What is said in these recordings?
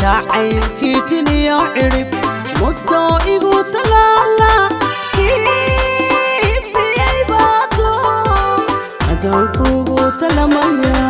jacaylkiitini cirib muddo igu talaala kiifiyay baato haddaan kugu talamaya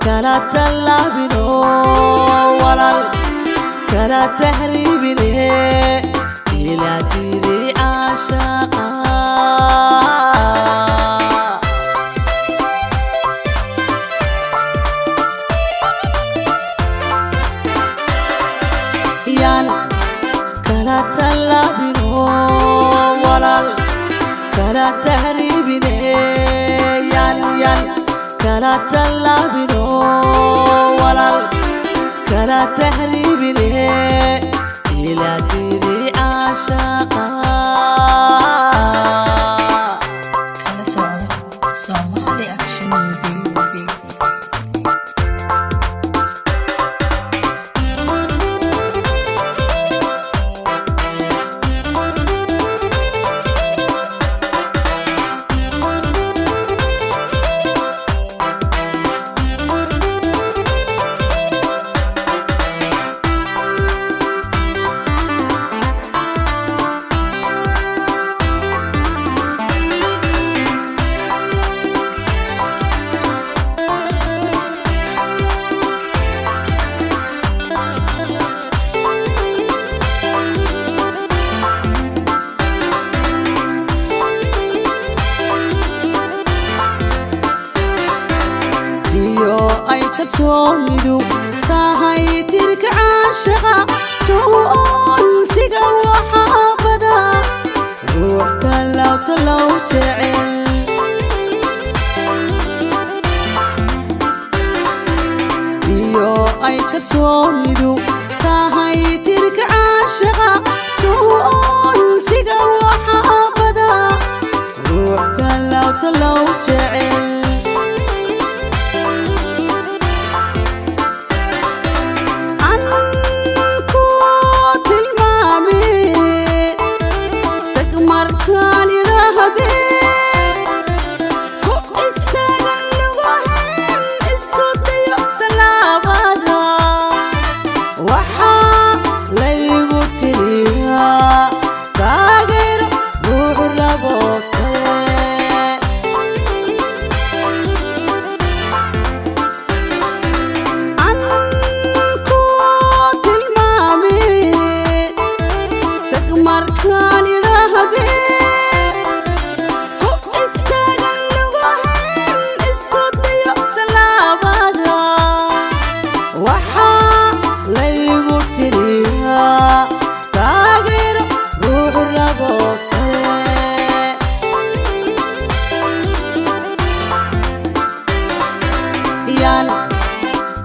كلا تلابينو ولا كلا تهريبيني إلى تيري عاشقا يالا كلا تلابينو ولا كلا تهريبيني يالا كلا تلابينو ولا كلا تهريبيني إلى تيري عاشقا كلا Somali action movie. ay kalsoonidu tahay tirka caashaqa toonsiga waxaa bada ruux kalawta loo jecel tiyo ay kalsoonidu tahay tirka caashaqa toonsiga waxaa bada ruux kalawta loo jecel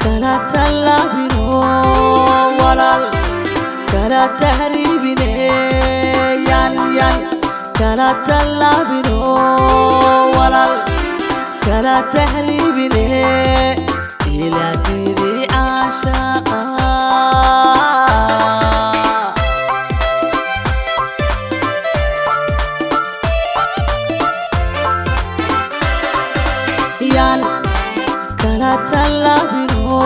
كلا تلابينو ولا كلا تهريبيني كلا تلابينو ولا كلا تهريبيني إلى تيري عاشقا كلا تلابينو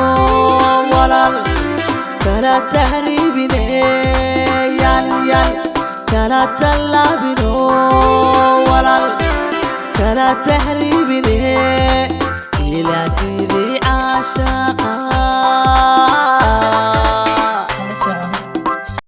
ولا كلا تهريبيني kala tallaabino walaal kala tahriibine ilaa tiri caasha